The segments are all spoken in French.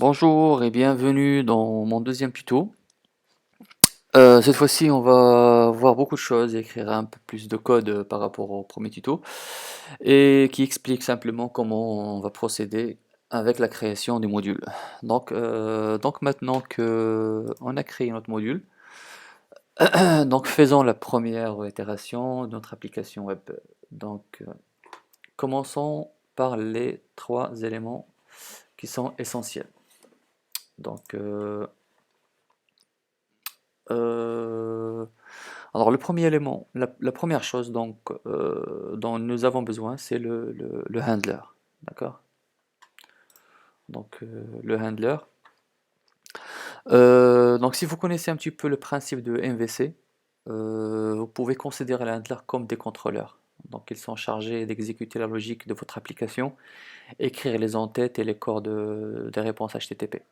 Bonjour et bienvenue dans mon deuxième tuto. Cette fois-ci, on va voir beaucoup de choses, écrire un peu plus de code par rapport au premier tuto et qui explique simplement comment on va procéder avec la création du module. Donc maintenant que on a créé notre module, donc faisons la première itération de notre application web. Donc commençons par les trois éléments qui sont essentiels. Donc Euh, alors le premier élément, la première chose dont nous avons besoin, c'est le handler, d'accord? Le handler. Donc si vous connaissez un petit peu le principe de MVC, vous pouvez considérer les handlers comme des contrôleurs. Donc ils sont chargés d'exécuter la logique de votre application, écrire les entêtes et les corps des réponses HTTP.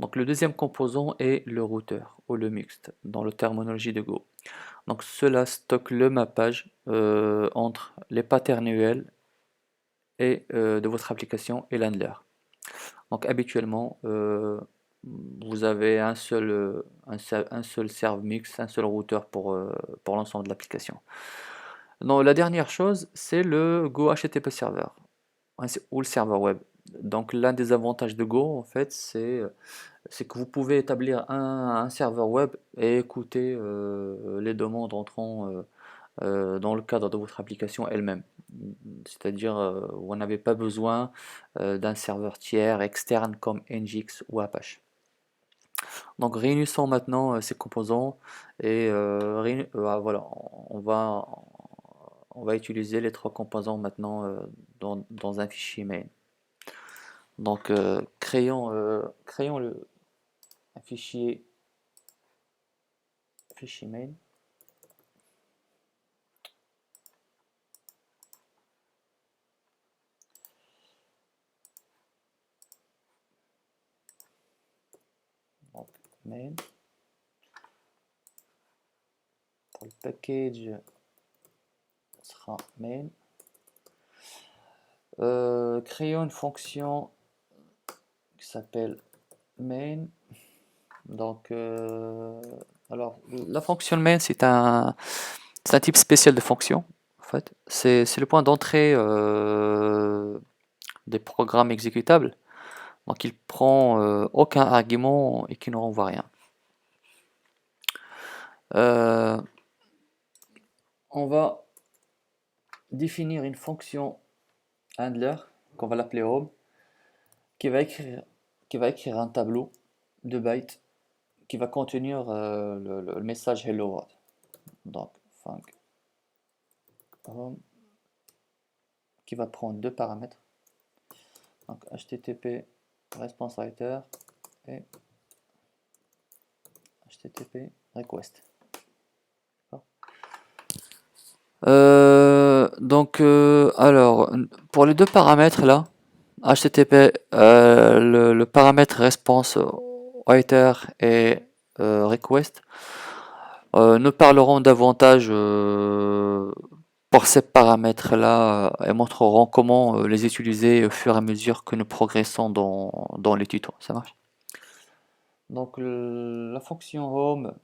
Donc le deuxième composant est le routeur ou le mixte dans la terminologie de Go. Donc cela stocke le mappage entre les patterns UL de votre application et l'handler. Donc habituellement, vous avez un seul serve mix, un seul routeur pour l'ensemble de l'application. Non, la dernière chose, c'est le Go HTTP Server ou le serveur web. Donc l'un des avantages de Go, en fait, c'est que vous pouvez établir un serveur web et écouter les demandes entrant dans le cadre de votre application elle-même. C'est-à-dire, vous n'avez pas besoin d'un serveur tiers externe comme Nginx ou Apache. Donc réunissons maintenant ces composants et voilà, on va utiliser les trois composants maintenant dans un fichier main. Donc créons un fichier main. Donc, main. Pour le package sera main. Créons une fonction qui s'appelle main. Donc, alors, la fonction main, c'est un type spécial de fonction. En fait, c'est le point d'entrée des programmes exécutables. Donc, il prend aucun argument et qui ne renvoie rien. Euh, on va définir une fonction handler qu'on va l'appeler home qui va écrire, qui va écrire un tableau de bytes qui va contenir le message hello world. Donc, func home qui va prendre deux paramètres. Donc, HTTP response writer et HTTP request. Alors, pour les deux paramètres là, HTTP, le paramètre response writer et request, nous parlerons davantage pour ces paramètres-là et montrerons comment les utiliser au fur et à mesure que nous progressons dans les tutos. Ça marche? Donc la fonction home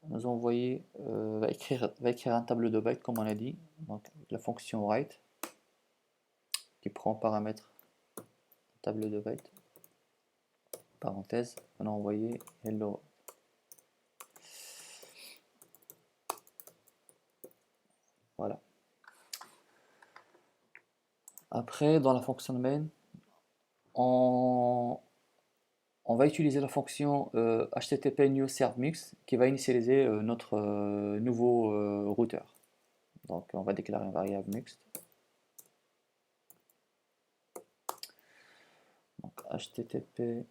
nous envoyer va écrire un tableau de bytes comme on a dit. Donc la fonction write qui prend paramètre tableau de bytes parenthèse on a envoyé hello. Voilà. Après dans la fonction main on va utiliser la fonction HTTP new serve mix qui va initialiser notre nouveau routeur. Donc on va déclarer une variable mixte. Donc HTTP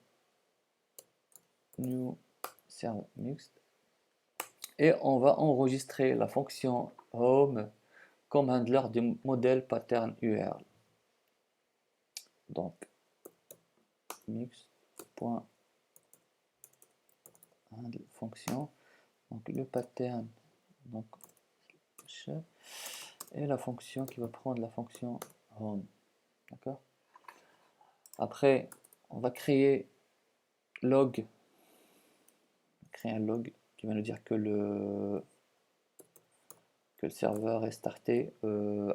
new serve mixte. Et on va enregistrer la fonction home comme handler du modèle pattern URL. Donc mix.handle fonction. Donc le pattern donc et la fonction qui va prendre la fonction home. D'accord. Après, on va créer log, créer un log qui va nous dire que le serveur est starté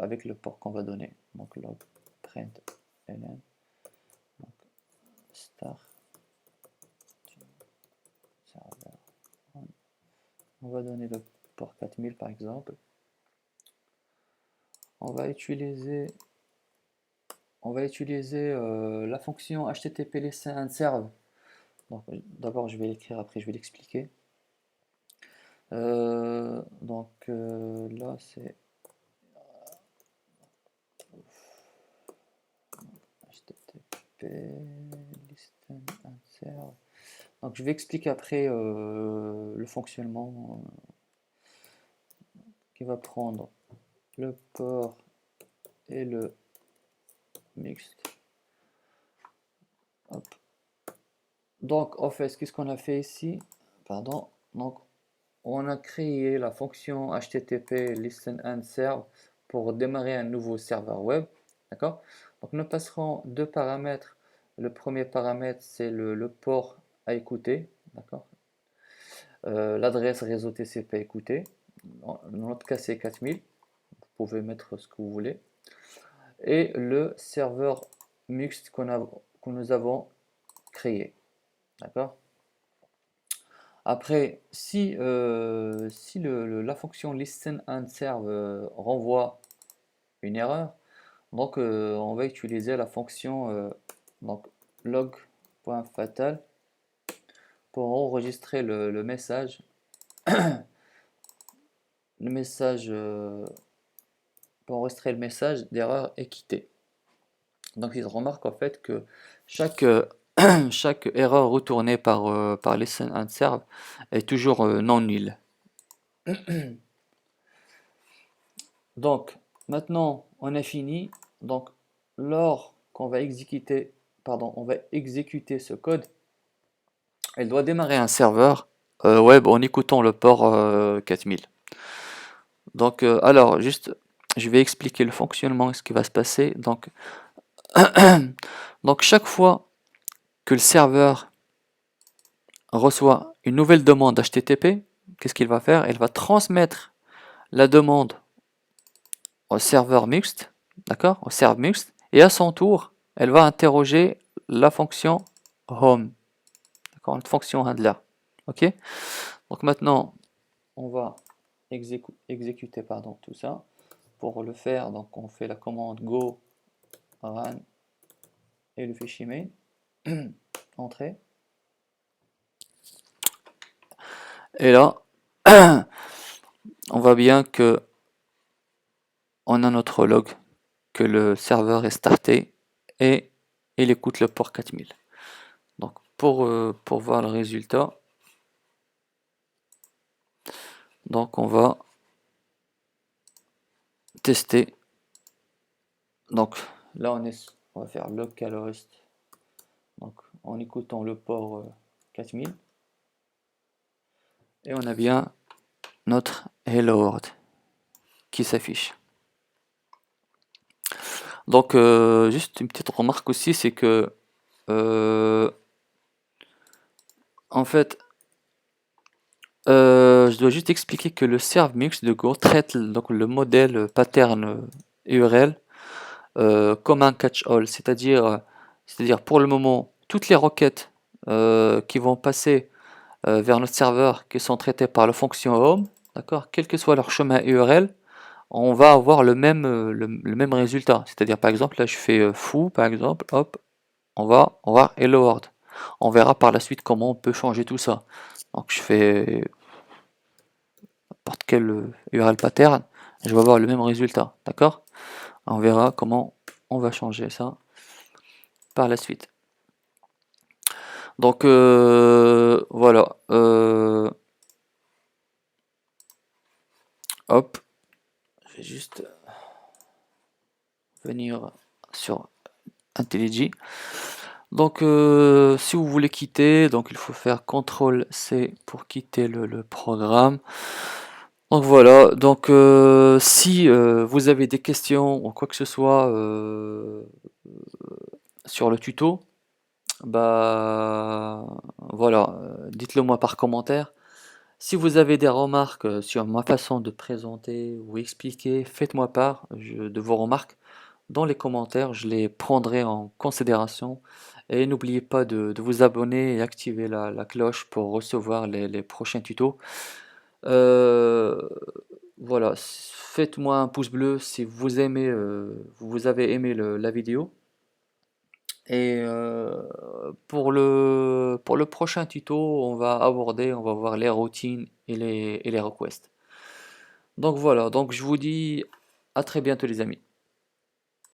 avec le port qu'on va donner. Donc log println, donc start serveur. On va donner le port 4000 par exemple. On va utiliser la fonction http listen serve. Donc d'abord je vais l'écrire, après je vais l'expliquer. Là c'est http listen serve. Donc je vais expliquer après le fonctionnement qui va prendre le port et le mixte. Hop. Donc en fait, qu'est-ce qu'on a fait ici? Pardon. Donc on a créé la fonction http listen and serve pour démarrer un nouveau serveur web. D'accord? Donc nous passerons deux paramètres. Le premier paramètre, c'est le port à écouter. D'accord? L'adresse réseau TCP écoutée. Dans notre cas, c'est 4000. Vous pouvez mettre ce que vous voulez. Et le serveur mixte que nous avons créé. D'accord? Après, si la fonction listen and serve renvoie une erreur, donc on va utiliser la fonction donc log.fatal pour enregistrer le message, pour enregistrer le message d'erreur est quitté. Donc il remarque en fait que chaque chaque erreur retournée par listen and serve est toujours non nulle. Donc maintenant on a fini. Donc lorsqu'on va exécuter, on va exécuter ce code, elle doit démarrer un serveur web en écoutant le port 4000. Donc alors juste je vais expliquer le fonctionnement et ce qui va se passer. Donc donc chaque fois que le serveur reçoit une nouvelle demande HTTP, qu'est-ce qu'il va faire? Il va transmettre la demande au serveur mixte, d'accord? Au serveur mixte, et à son tour, elle va interroger la fonction home, d'accord? La fonction handler, ok? Donc maintenant, on va exécuter tout ça. Pour le faire, donc on fait la commande go run et le fichier main, entrée. Et là, on voit bien que on a notre log, que le serveur est starté et il écoute le port 4000. Donc pour voir le résultat, donc on va tester. Donc là on va faire localhost, donc en écoutant le port 4000, et on a bien notre hello world qui s'affiche. Donc juste une petite remarque aussi, c'est que en fait je dois juste expliquer que le serve mix de Go traite donc le modèle pattern URL comme un catch-all, c'est-à-dire pour le moment toutes les requêtes qui vont passer vers notre serveur qui sont traitées par la fonction home, d'accord, quel que soit leur chemin URL, on va avoir le même résultat. C'est-à-dire par exemple là je fais foo par exemple, hop, on va voir hello world. On verra par la suite comment on peut changer tout ça. Donc je fais n'importe quel URL pattern, je vais avoir le même résultat, d'accord? On verra comment on va changer ça par la suite. Donc voilà, hop, je vais juste venir sur IntelliJ. Donc si vous voulez quitter, donc il faut faire CTRL C pour quitter le programme. Donc voilà, donc si vous avez des questions ou quoi que ce soit sur le tuto, bah Voilà, dites-le moi par commentaire. Si vous avez des remarques sur ma façon de présenter ou expliquer, faites-moi part de vos remarques dans les commentaires, je les prendrai en considération. Et n'oubliez pas de vous abonner et activer la cloche pour recevoir les prochains tutos. Euh, voilà, faites-moi un pouce bleu si vous aimez, vous avez aimé la vidéo. Et pour le prochain tuto, on va voir les routines et les requests. Donc voilà, donc je vous dis à très bientôt les amis.